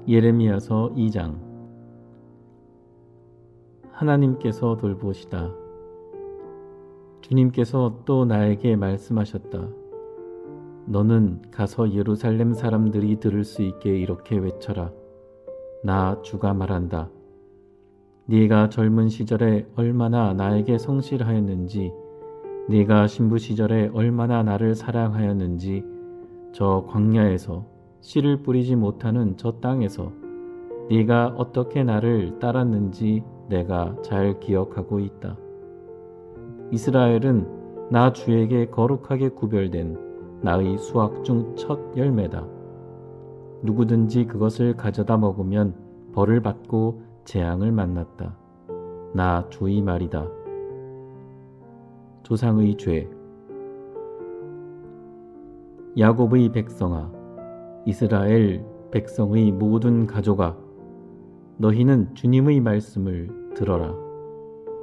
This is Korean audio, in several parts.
예레미야서 2장. 하나님께서 돌보시다. 주님께서 또 나에게 말씀하셨다. 너는 가서 예루살렘 사람들이 들을 수 있게 이렇게 외쳐라. 나 주가 말한다. 네가 젊은 시절에 얼마나 나에게 성실하였는지, 네가 신부 시절에 얼마나 나를 사랑하였는지, 저 광야에서 씨를 뿌리지 못하는 저 땅에서 네가 어떻게 나를 따랐는지 내가 잘 기억하고 있다. 이스라엘은 나 주에게 거룩하게 구별된 나의 수확 중 첫 열매다. 누구든지 그것을 가져다 먹으면 벌을 받고 재앙을 만났다. 나 주의 말이다. 조상의 죄. 야곱의 백성아, 이스라엘 백성의 모든 가족아, 너희는 주님의 말씀을 들어라.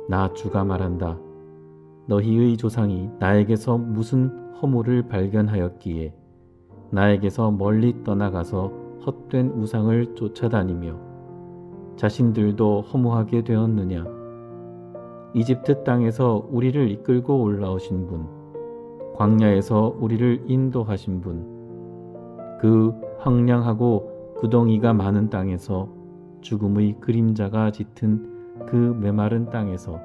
나 주가 말한다. 너희의 조상이 나에게서 무슨 허물을 발견하였기에 나에게서 멀리 떠나가서 헛된 우상을 쫓아다니며 자신들도 허무하게 되었느냐. 이집트 땅에서 우리를 이끌고 올라오신 분, 광야에서 우리를 인도하신 분, 그 황량하고 구덩이가 많은 땅에서 죽음의 그림자가 짙은 그 메마른 땅에서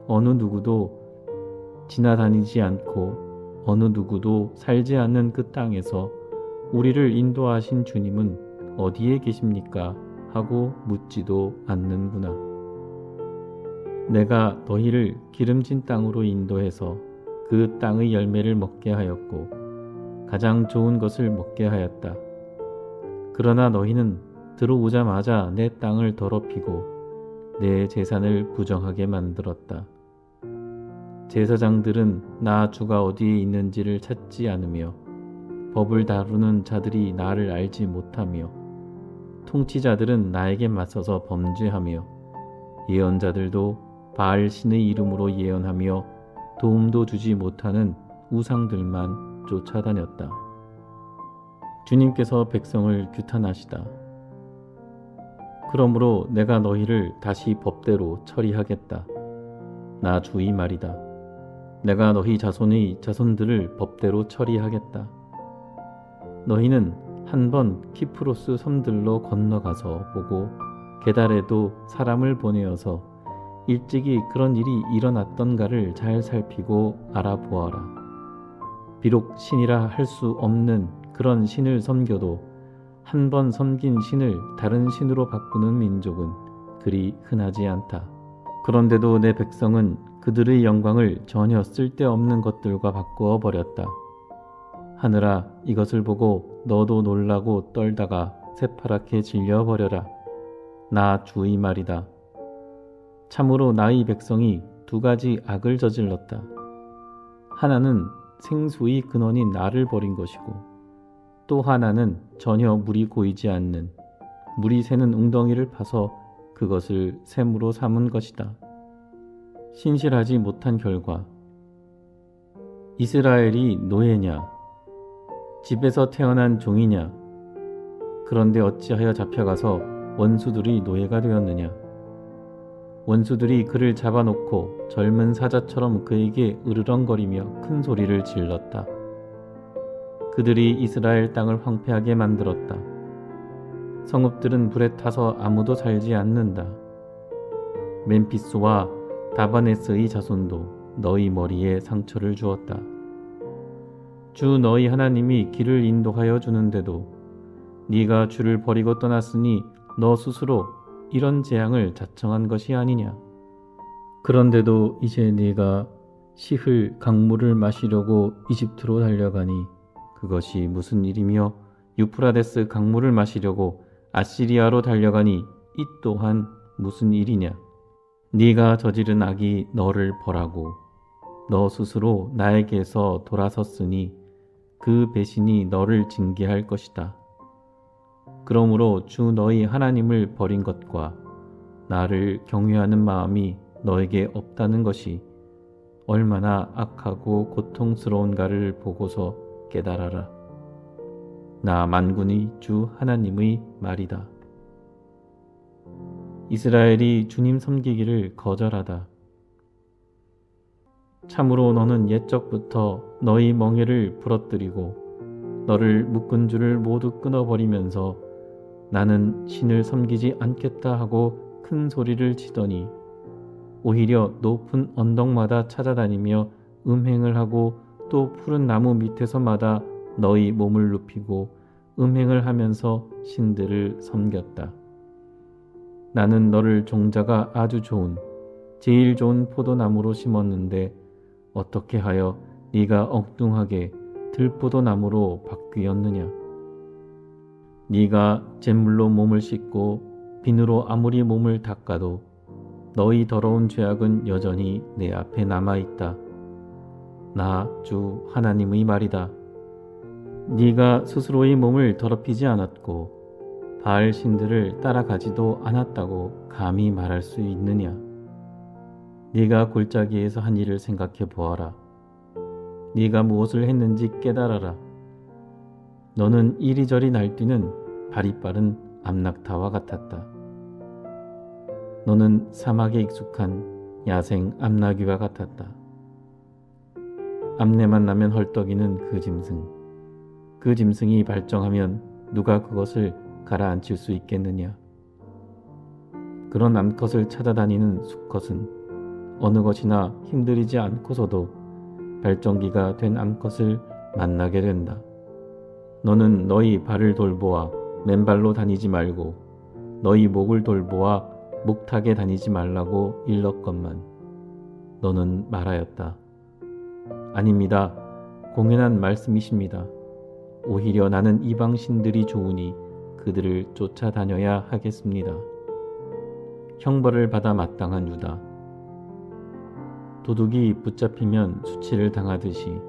어느 누구도 지나다니지 않고 어느 누구도 살지 않는 그 땅에서 우리를 인도하신 주님은 어디에 계십니까? 하고 묻지도 않는구나. 내가 너희를 기름진 땅으로 인도해서 그 땅의 열매를 먹게 하였고 가장 좋은 것을 먹게 하였다. 그러나 너희는 들어오자마자 내 땅을 더럽히고 내 제산을 부정하게 만들었다. 제사장들은 나 주가 어디에 있는지를 찾지 않으며 법을 다루는 자들이 나를 알지 못하며 통치자들은 나에게 맞서서 범죄하며 예언자들도 바알 신의 이름으로 예언하며 도움도 주지 못하는 우상들만 쫓아다녔다. 주님께서 백성을 규탄하시다. 그러므로 내가 너희를 다시 법대로 처리하겠다. 나 주의 말이다. 내가 너희 자손의 자손들을 법대로 처리하겠다. 너희는 한번 키프로스 섬들로 건너가서 보고 게달에도 사람을 보내어서 일찍이 그런 일이 일어났던가를 잘 살피고 알아보아라. 비록 신이라 할 수 없는 그런 신을 섬겨도 한 번 섬긴 신을 다른 신으로 바꾸는 민족은 그리 흔하지 않다. 그런데도 내 백성은 그들의 영광을 전혀 쓸데없는 것들과 바꾸어 버렸다. 하늘아, 이것을 보고 너도 놀라고 떨다가 새파랗게 질려버려라. 나 주의 말이다. 참으로 나의 백성이 두 가지 악을 저질렀다. 하나는 생수의 근원인 나를 버린 것이고 또 하나는 전혀 물이 고이지 않는 물이 새는 웅덩이를 파서 그것을 샘으로 삼은 것이다. 신실하지 못한 결과 이스라엘이 노예냐? 집에서 태어난 종이냐? 그런데 어찌하여 잡혀가서 원수들의 노예가 되었느냐? 원수들이 그를 잡아놓고 젊은 사자처럼 그에게 으르렁거리며 큰 소리를 질렀다. 그들이 이스라엘 땅을 황폐하게 만들었다. 성읍들은 불에 타서 아무도 살지 않는다. 멤피스와 다바네스의 자손도 너희 머리에 상처를 주었다. 주 너희 하나님이 길을 인도하여 주는데도 네가 주를 버리고 떠났으니 너 스스로 이런 재앙을 자청한 것이 아니냐. 그런데도 이제 네가 시흘 강물을 마시려고 이집트로 달려가니 그것이 무슨 일이며 유프라데스 강물을 마시려고 아시리아로 달려가니 이 또한 무슨 일이냐. 네가 저지른 악이 너를 벌하고 너 스스로 나에게서 돌아섰으니 그 배신이 너를 징계할 것이다. 그러므로 주 너희 하나님을 버린 것과 나를 경외하는 마음이 너에게 없다는 것이 얼마나 악하고 고통스러운가를 보고서 깨달아라. 나 만군의 주 하나님의 말이다. 이스라엘이 주님 섬기기를 거절하다. 참으로 너는 옛적부터 너희 멍에를 부러뜨리고 너를 묶은 줄을 모두 끊어버리면서 나는 신을 섬기지 않겠다 하고 큰 소리를 치더니 오히려 높은 언덕마다 찾아다니며 음행을 하고 또 푸른 나무 밑에서마다 너희 몸을 눕히고 음행을 하면서 신들을 섬겼다. 나는 너를 종자가 아주 좋은 제일 좋은 포도나무로 심었는데 어떻게 하여 네가 엉뚱하게 들포도나무로 바뀌었느냐? 네가 잿물로 몸을 씻고 비누로 아무리 몸을 닦아도 너희 더러운 죄악은 여전히 내 앞에 남아있다. 나 주 하나님의 말이다. 네가 스스로의 몸을 더럽히지 않았고 바알 신들을 따라가지도 않았다고 감히 말할 수 있느냐? 네가 골짜기에서 한 일을 생각해 보아라. 네가 무엇을 했는지 깨달아라. 너는 이리저리 날뛰는 발이 빠른 암낙타와 같았다. 너는 사막에 익숙한 야생 암나귀와 같았다. 암내만 나면 헐떡이는 그 짐승이 발정하면 누가 그것을 가라앉힐 수 있겠느냐? 그런 암컷을 찾아다니는 수컷은 어느 것이나 힘들이지 않고서도 발정기가 된 암컷을 만나게 된다. 너는 너희 발을 돌보아 맨발로 다니지 말고 너희 목을 돌보아 목타게 다니지 말라고 일렀건만 너는 말하였다. 아닙니다. 공연한 말씀이십니다. 오히려 나는 이방 신들이 좋으니 그들을 쫓아다녀야 하겠습니다. 형벌을 받아 마땅한 유다. 도둑이 붙잡히면 수치를 당하듯이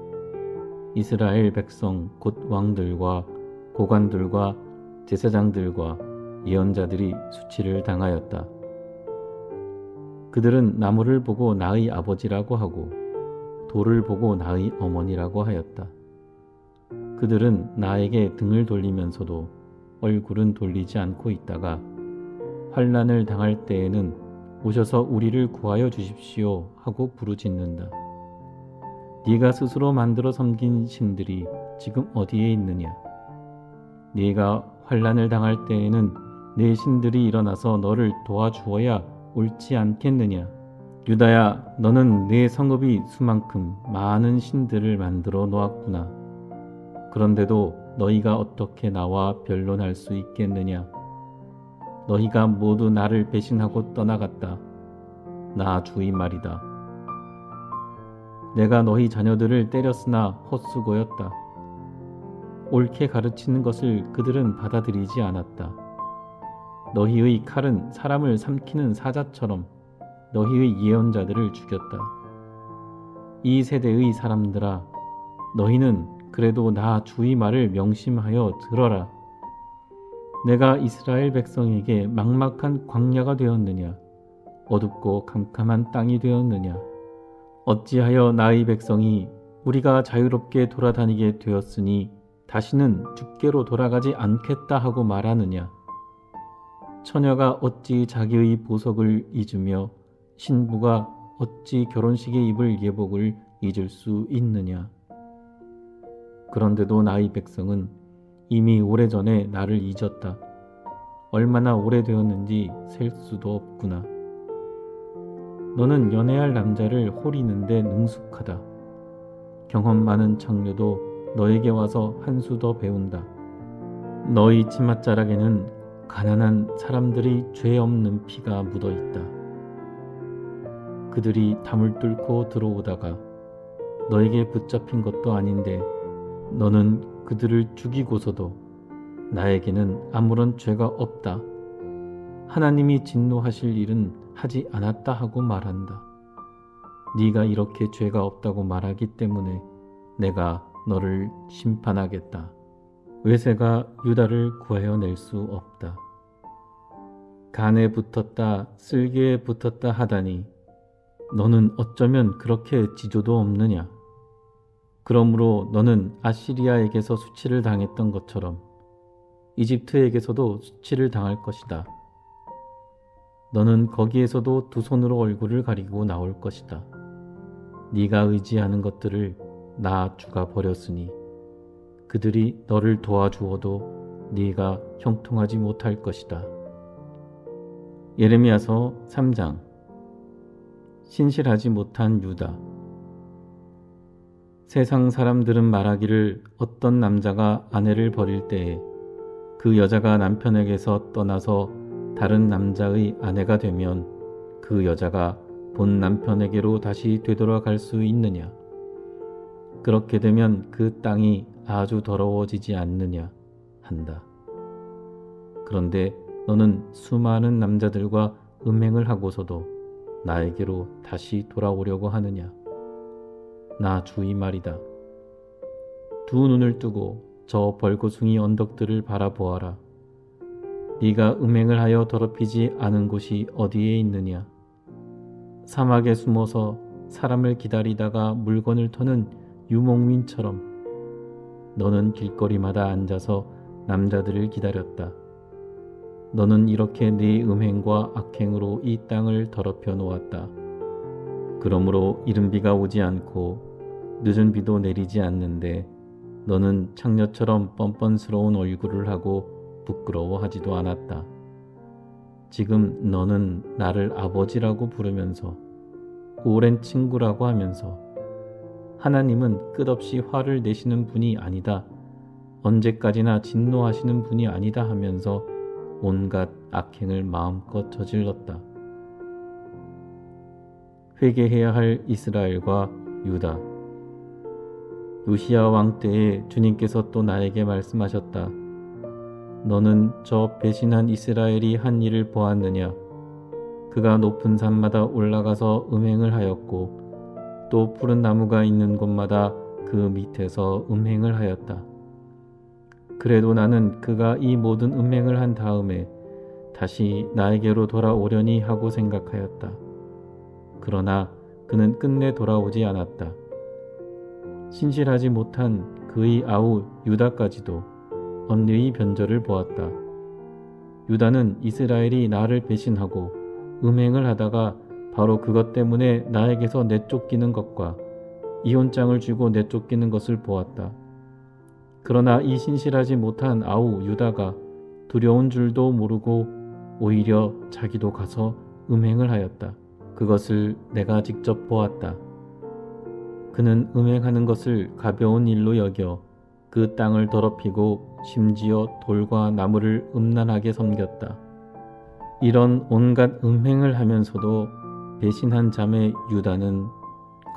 이스라엘 백성 곧 왕들과 고관들과 제사장들과 예언자들이 수치를 당하였다. 그들은 나무를 보고 나의 아버지라고 하고 돌을 보고 나의 어머니라고 하였다. 그들은 나에게 등을 돌리면서도 얼굴은 돌리지 않고 있다가 환난을 당할 때에는 오셔서 우리를 구하여 주십시오 하고 부르짖는다. 네가 스스로 만들어 섬긴 신들이 지금 어디에 있느냐? 네가 환난을 당할 때에는 내 신들이 일어나서 너를 도와주어야 옳지 않겠느냐? 유다야, 너는 내 성읍이 수만큼 많은 신들을 만들어 놓았구나. 그런데도 너희가 어떻게 나와 변론할 수 있겠느냐? 너희가 모두 나를 배신하고 떠나갔다. 나 주의 말이다. 내가 너희 자녀들을 때렸으나 헛수고였다. 옳게 가르치는 것을 그들은 받아들이지 않았다. 너희의 칼은 사람을 삼키는 사자처럼 너희의 예언자들을 죽였다. 이 세대의 사람들아, 너희는 그래도 나 주의 말을 명심하여 들어라. 내가 이스라엘 백성에게 막막한 광야가 되었느냐? 어둡고 캄캄한 땅이 되었느냐? 어찌하여 나의 백성이 우리가 자유롭게 돌아다니게 되었으니 다시는 주께로 돌아가지 않겠다 하고 말하느냐? 처녀가 어찌 자기의 보석을 잊으며 신부가 어찌 결혼식에 입을 예복을 잊을 수 있느냐? 그런데도 나의 백성은 이미 오래전에 나를 잊었다. 얼마나 오래되었는지 셀 수도 없구나. 너는 연애할 남자를 호리는데 능숙하다. 경험 많은 창녀도 너에게 와서 한 수 더 배운다. 너희 치맛자락에는 가난한 사람들이 죄 없는 피가 묻어 있다. 그들이 담을 뚫고 들어오다가 너에게 붙잡힌 것도 아닌데 너는 그들을 죽이고서도 나에게는 아무런 죄가 없다. 하나님이 진노하실 일은 하지 않았다 하고 말한다. 네가 이렇게 죄가 없다고 말하기 때문에 내가 너를 심판하겠다. 외세가 유다를 구하여낼 수 없다. 간에 붙었다 쓸개에 붙었다 하다니 너는 어쩌면 그렇게 지조도 없느냐? 그러므로 너는 아시리아에게서 수치를 당했던 것처럼 이집트에게서도 수치를 당할 것이다. 너는 거기에서도 두 손으로 얼굴을 가리고 나올 것이다. 네가 의지하는 것들을 나 주가 버렸으니 그들이 너를 도와주어도 네가 형통하지 못할 것이다. 예레미야서 3장. 신실하지 못한 유다. 세상 사람들은 말하기를 어떤 남자가 아내를 버릴 때에 그 여자가 남편에게서 떠나서 다른 남자의 아내가 되면 그 여자가 본 남편에게로 다시 되돌아갈 수 있느냐? 그렇게 되면 그 땅이 아주 더러워지지 않느냐 한다. 그런데 너는 수많은 남자들과 음행을 하고서도 나에게로 다시 돌아오려고 하느냐? 나 주의 말이다. 두 눈을 뜨고 저 벌거숭이 언덕들을 바라보아라. 네가 음행을 하여 더럽히지 않은 곳이 어디에 있느냐? 사막에 숨어서 사람을 기다리다가 물건을 터는 유목민처럼 너는 길거리마다 앉아서 남자들을 기다렸다. 너는 이렇게 네 음행과 악행으로 이 땅을 더럽혀 놓았다. 그러므로 이른 비가 오지 않고 늦은 비도 내리지 않는데 너는 창녀처럼 뻔뻔스러운 얼굴을 하고 부끄러워하지도 않았다. 지금 너는 나를 아버지라고 부르면서 오랜 친구라고 하면서 하나님은 끝없이 화를 내시는 분이 아니다. 언제까지나 진노하시는 분이 아니다 하면서 온갖 악행을 마음껏 저질렀다. 회개해야 할 이스라엘과 유다. 요시야 왕 때에 주님께서 또 나에게 말씀하셨다. 너는 저 배신한 이스라엘이 한 일을 보았느냐? 그가 높은 산마다 올라가서 음행을 하였고 또 푸른 나무가 있는 곳마다 그 밑에서 음행을 하였다. 그래도 나는 그가 이 모든 음행을 한 다음에 다시 나에게로 돌아오려니 하고 생각하였다. 그러나 그는 끝내 돌아오지 않았다. 신실하지 못한 그의 아우 유다까지도 언니의 변절을 보았다. 유다는 이스라엘이 나를 배신하고 음행을 하다가 바로 그것 때문에 나에게서 내쫓기는 것과 이혼장을 주고 내쫓기는 것을 보았다. 그러나 이 신실하지 못한 아우 유다가 두려운 줄도 모르고 오히려 자기도 가서 음행을 하였다. 그것을 내가 직접 보았다. 그는 음행하는 것을 가벼운 일로 여겨 그 땅을 더럽히고 심지어 돌과 나무를 음란하게 섬겼다. 이런 온갖 음행을 하면서도 배신한 자매 유다는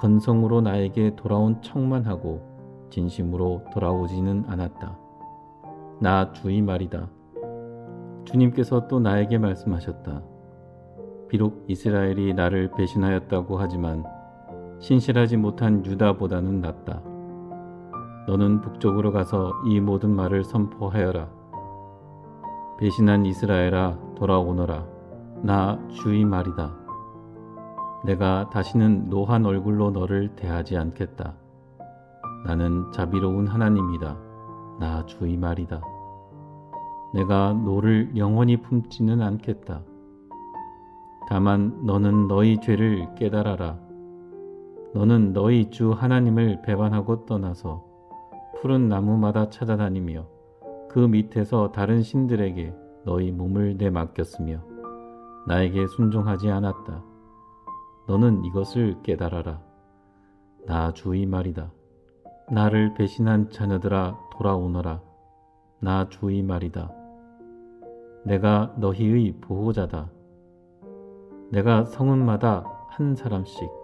건성으로 나에게 돌아온 척만 하고 진심으로 돌아오지는 않았다. 나 주의 말이다. 주님께서 또 나에게 말씀하셨다. 비록 이스라엘이 나를 배신하였다고 하지만 신실하지 못한 유다보다는 낫다. 너는 북쪽으로 가서 이 모든 말을 선포하여라. 배신한 이스라엘아 돌아오너라. 나 주의 말이다. 내가 다시는 노한 얼굴로 너를 대하지 않겠다. 나는 자비로운 하나님이다. 나 주의 말이다. 내가 노를 영원히 품지는 않겠다. 다만 너는 너희 죄를 깨달아라. 너는 너희 주 하나님을 배반하고 떠나서 푸른 나무마다 찾아다니며 그 밑에서 다른 신들에게 너희 몸을 내맡겼으며 나에게 순종하지 않았다. 너는 이것을 깨달아라. 나 주의 말이다. 나를 배신한 자녀들아 돌아오너라. 나 주의 말이다. 내가 너희의 보호자다. 내가 성읍마다 한 사람씩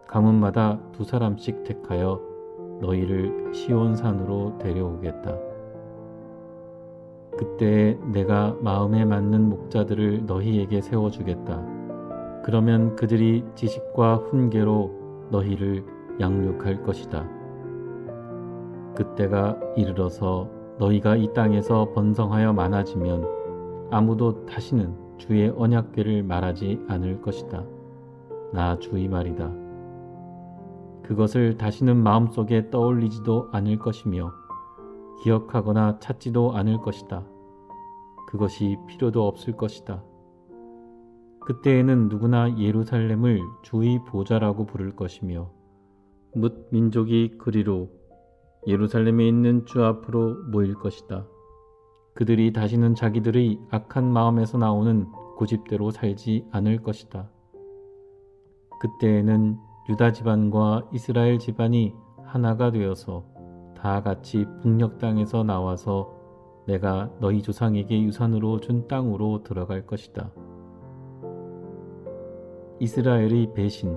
가문마다 두 사람씩 택하여 너희를 시온산으로 데려오겠다. 그때에 내가 마음에 맞는 목자들을 너희에게 세워주겠다. 그러면 그들이 지식과 훈계로 너희를 양육할 것이다. 그때가 이르러서 너희가 이 땅에서 번성하여 많아지면 아무도 다시는 주의 언약궤를 말하지 않을 것이다. 나 주의 말이다. 그것을 다시는 마음속에 떠올리지도 않을 것이며 기억하거나 찾지도 않을 것이다. 그것이 필요도 없을 것이다. 그때에는 누구나 예루살렘을 주의 보좌라고 부를 것이며 뭇 민족이 그리로 예루살렘에 있는 주 앞으로 모일 것이다. 그들이 다시는 자기들의 악한 마음에서 나오는 고집대로 살지 않을 것이다. 그때에는 유다 집안과 이스라엘 집안이 하나가 되어서 다 같이 북녘 땅에서 나와서 내가 너희 조상에게 유산으로 준 땅으로 들어갈 것이다. 이스라엘의 배신.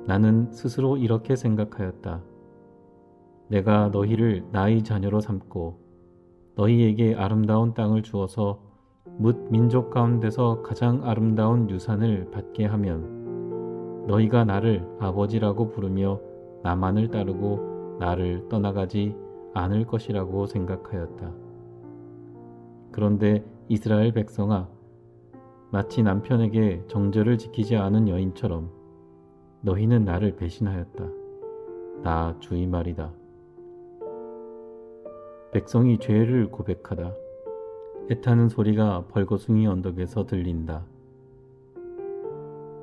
나는 스스로 이렇게 생각하였다. 내가 너희를 나의 자녀로 삼고 너희에게 아름다운 땅을 주어서 뭇 민족 가운데서 가장 아름다운 유산을 받게 하면 너희가 나를 아버지라고 부르며 나만을 따르고 나를 떠나가지 않을 것이라고 생각하였다. 그런데 이스라엘 백성아, 마치 남편에게 정절을 지키지 않은 여인처럼 너희는 나를 배신하였다. 나 주의 말이다. 백성이 죄를 고백하다. 애타는 소리가 벌거숭이 언덕에서 들린다.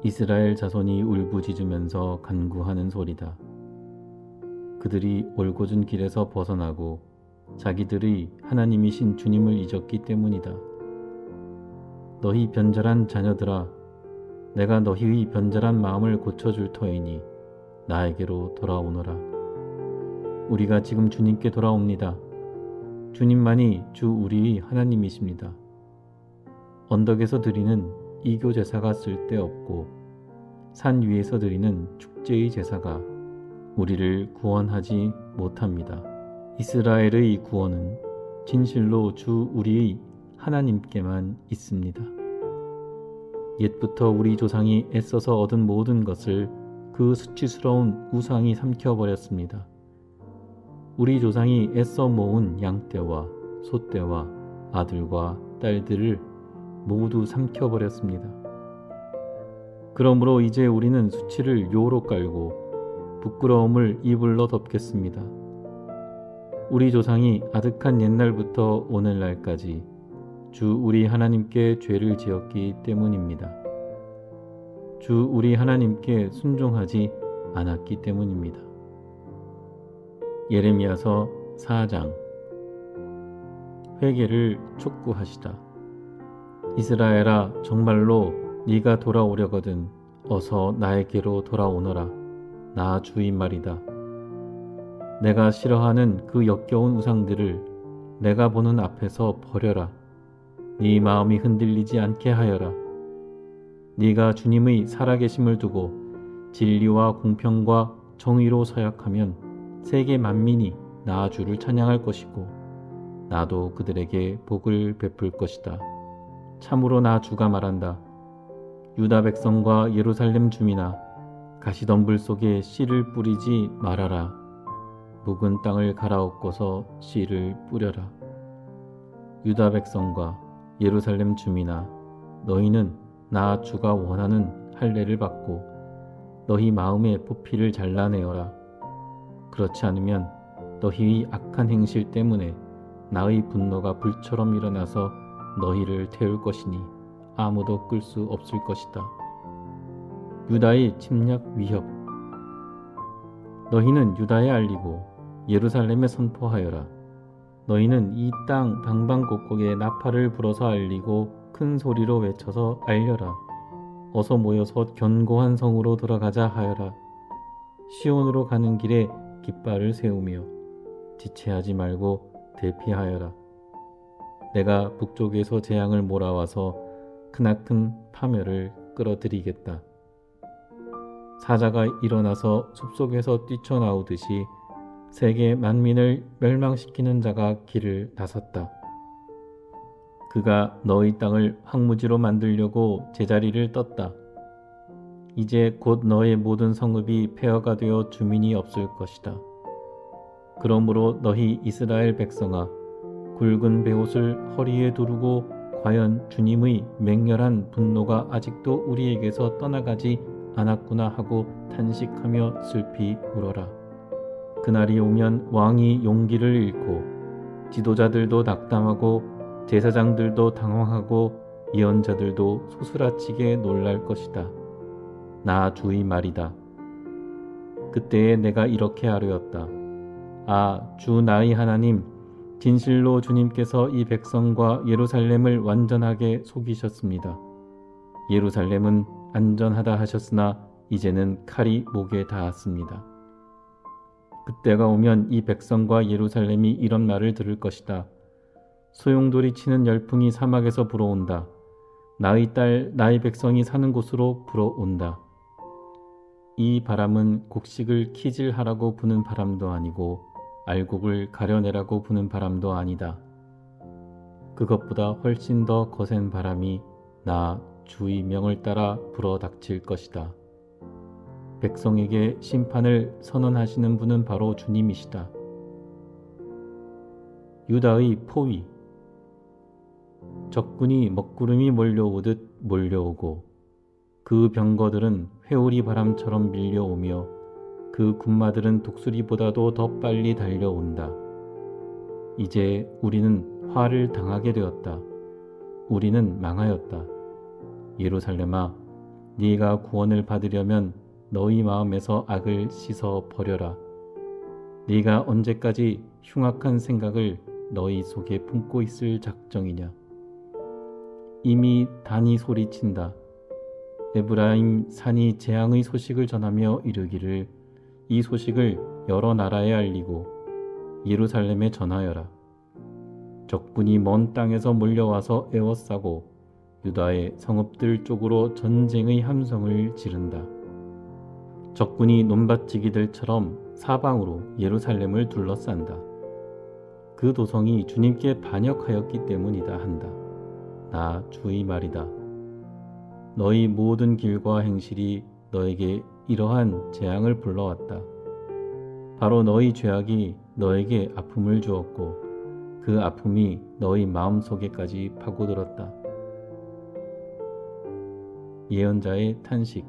이스라엘 자손이 울부짖으면서 간구하는 소리다. 그들이 올곧은 길에서 벗어나고 자기들의 하나님이신 주님을 잊었기 때문이다. 너희 변절한 자녀들아, 내가 너희의 변절한 마음을 고쳐줄 터이니 나에게로 돌아오너라. 우리가 지금 주님께 돌아옵니다. 주님만이 주 우리의 하나님이십니다. 언덕에서 드리는 이교 제사가 쓸데없고 산 위에서 드리는 축제의 제사가 우리를 구원하지 못합니다. 이스라엘의 구원은 진실로 주 우리의 하나님께만 있습니다. 옛부터 우리 조상이 애써서 얻은 모든 것을 그 수치스러운 우상이 삼켜버렸습니다. 우리 조상이 애써 모은 양떼와 소떼와 아들과 딸들을 모두 삼켜버렸습니다. 그러므로 이제 우리는 수치를 요로 깔고 부끄러움을 이불로 덮겠습니다. 우리 조상이 아득한 옛날부터 오늘날까지 주 우리 하나님께 죄를 지었기 때문입니다. 주 우리 하나님께 순종하지 않았기 때문입니다. 예레미야서 4장. 회개를 촉구하시다. 이스라엘아, 정말로 네가 돌아오려거든 어서 나에게로 돌아오너라. 나 주의 말이다. 내가 싫어하는 그 역겨운 우상들을 내가 보는 앞에서 버려라. 네 마음이 흔들리지 않게 하여라. 네가 주님의 살아계심을 두고 진리와 공평과 정의로 서약하면 세계 만민이 나 주를 찬양할 것이고 나도 그들에게 복을 베풀 것이다. 참으로 나 주가 말한다. 유다 백성과 예루살렘 주민아, 가시덤불 속에 씨를 뿌리지 말아라. 묵은 땅을 갈아엎고서 씨를 뿌려라. 유다 백성과 예루살렘 주민아, 너희는 나 주가 원하는 할례를 받고 너희 마음의 포피를 잘라내어라. 그렇지 않으면 너희의 악한 행실 때문에 나의 분노가 불처럼 일어나서 너희를 태울 것이니 아무도 끌 수 없을 것이다. 유다의 침략 위협. 너희는 유다에 알리고 예루살렘에 선포하여라. 너희는 이 땅 방방곡곡에 나팔을 불어서 알리고 큰 소리로 외쳐서 알려라. 어서 모여서 견고한 성으로 들어가자 하여라. 시온으로 가는 길에 깃발을 세우며 지체하지 말고 대피하여라. 내가 북쪽에서 재앙을 몰아와서 크나큰 파멸을 끌어들이겠다. 사자가 일어나서 숲속에서 뛰쳐나오듯이 세계 만민을 멸망시키는 자가 길을 나섰다. 그가 너희 땅을 황무지로 만들려고 제자리를 떴다. 이제 곧 너의 모든 성읍이 폐허가 되어 주민이 없을 것이다. 그러므로 너희 이스라엘 백성아, 굵은 베옷을 허리에 두르고 과연 주님의 맹렬한 분노가 아직도 우리에게서 떠나가지 않았구나 하고 탄식하며 슬피 울어라. 그날이 오면 왕이 용기를 잃고 지도자들도 낙담하고 제사장들도 당황하고 예언자들도 소스라치게 놀랄 것이다. 나 주의 말이다. 그때에 내가 이렇게 아뢰었다. 아, 주 나의 하나님, 진실로 주님께서 이 백성과 예루살렘을 완전하게 속이셨습니다. 예루살렘은 안전하다 하셨으나 이제는 칼이 목에 닿았습니다. 그때가 오면 이 백성과 예루살렘이 이런 말을 들을 것이다. 소용돌이 치는 열풍이 사막에서 불어온다. 나의 딸, 나의 백성이 사는 곳으로 불어온다. 이 바람은 곡식을 키질하라고 부는 바람도 아니고 알곡을 가려내라고 부는 바람도 아니다. 그것보다 훨씬 더 거센 바람이 나 주의 명을 따라 불어 닥칠 것이다. 백성에게 심판을 선언하시는 분은 바로 주님이시다. 유다의 포위. 적군이 먹구름이 몰려오듯 몰려오고 그 병거들은 회오리 바람처럼 밀려오며 그 군마들은 독수리보다도 더 빨리 달려온다. 이제 우리는 화를 당하게 되었다. 우리는 망하였다. 예루살렘아, 네가 구원을 받으려면 너희 마음에서 악을 씻어 버려라. 네가 언제까지 흉악한 생각을 너희 속에 품고 있을 작정이냐. 이미 단이 소리친다. 에브라임 산이 재앙의 소식을 전하며 이르기를 이 소식을 여러 나라에 알리고 예루살렘에 전하여라. 적군이 먼 땅에서 몰려와서 에워싸고 유다의 성읍들 쪽으로 전쟁의 함성을 지른다. 적군이 논밭지기들처럼 사방으로 예루살렘을 둘러싼다. 그 도성이 주님께 반역하였기 때문이다 한다. 나 주의 말이다. 너희 모든 길과 행실이 너에게 이러한 재앙을 불러왔다. 바로 너희 죄악이 너에게 아픔을 주었고 그 아픔이 너희 마음속에까지 파고들었다. 예언자의 탄식.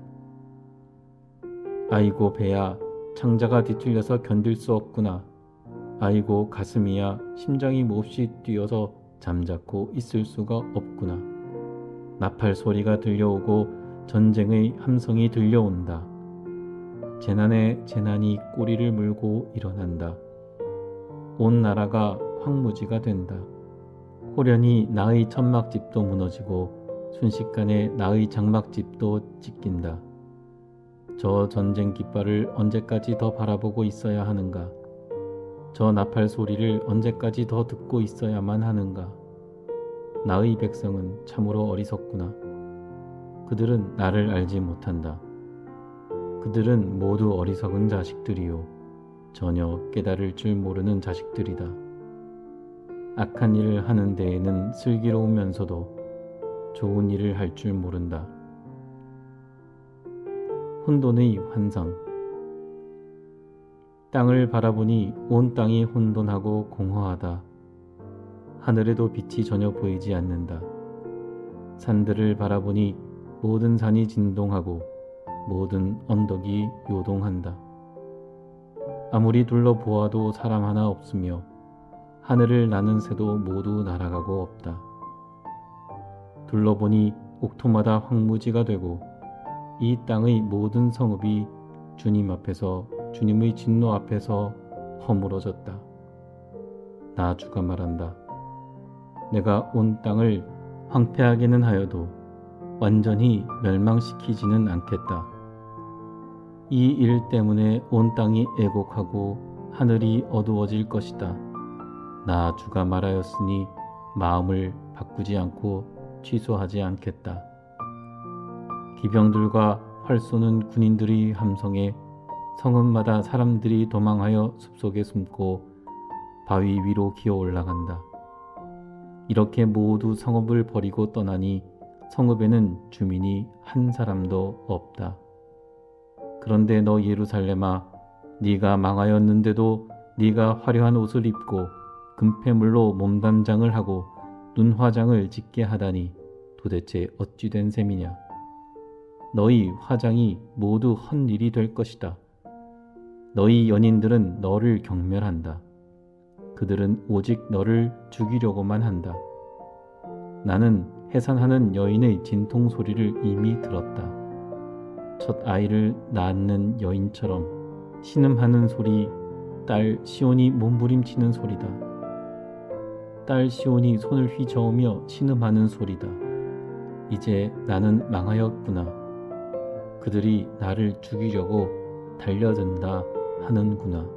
아이고 배야, 창자가 뒤틀려서 견딜 수 없구나. 아이고 가슴이야, 심장이 몹시 뛰어서 잠자코 있을 수가 없구나. 나팔 소리가 들려오고 전쟁의 함성이 들려온다. 재난에 재난이 꼬리를 물고 일어난다. 온 나라가 황무지가 된다. 호련히 나의 천막집도 무너지고 순식간에 나의 장막집도 찢긴다. 저 전쟁 깃발을 언제까지 더 바라보고 있어야 하는가? 저 나팔 소리를 언제까지 더 듣고 있어야만 하는가? 나의 백성은 참으로 어리석구나. 그들은 나를 알지 못한다. 그들은 모두 어리석은 자식들이요, 전혀 깨달을 줄 모르는 자식들이다. 악한 일을 하는 데에는 슬기로우면서도 좋은 일을 할 줄 모른다. 혼돈의 환상. 땅을 바라보니 온 땅이 혼돈하고 공허하다. 하늘에도 빛이 전혀 보이지 않는다. 산들을 바라보니 모든 산이 진동하고 모든 언덕이 요동한다. 아무리 둘러보아도 사람 하나 없으며 하늘을 나는 새도 모두 날아가고 없다. 둘러보니 옥토마다 황무지가 되고 이 땅의 모든 성읍이 주님 앞에서, 주님의 진노 앞에서 허물어졌다. 나 주가 말한다. 내가 온 땅을 황폐하게는 하여도 완전히 멸망시키지는 않겠다. 이 일 때문에 온 땅이 애곡하고 하늘이 어두워질 것이다. 나 주가 말하였으니 마음을 바꾸지 않고 취소하지 않겠다. 기병들과 활 쏘는 군인들의 함성에 성읍마다 사람들이 도망하여 숲속에 숨고 바위 위로 기어 올라간다. 이렇게 모두 성읍을 버리고 떠나니 성읍에는 주민이 한 사람도 없다. 그런데 너 예루살렘아, 네가 망하였는데도 네가 화려한 옷을 입고 금폐물로 몸담장을 하고 눈화장을 짓게 하다니 도대체 어찌 된 셈이냐. 너희 화장이 모두 헛일이 될 것이다. 너희 연인들은 너를 경멸한다. 그들은 오직 너를 죽이려고만 한다. 나는 해산하는 여인의 진통 소리를 이미 들었다. 첫 아이를 낳는 여인처럼 신음하는 소리, 딸 시온이 몸부림치는 소리다. 딸 시온이 손을 휘저으며 신음하는 소리다. 이제 나는 망하였구나. 그들이 나를 죽이려고 달려든다 하는구나.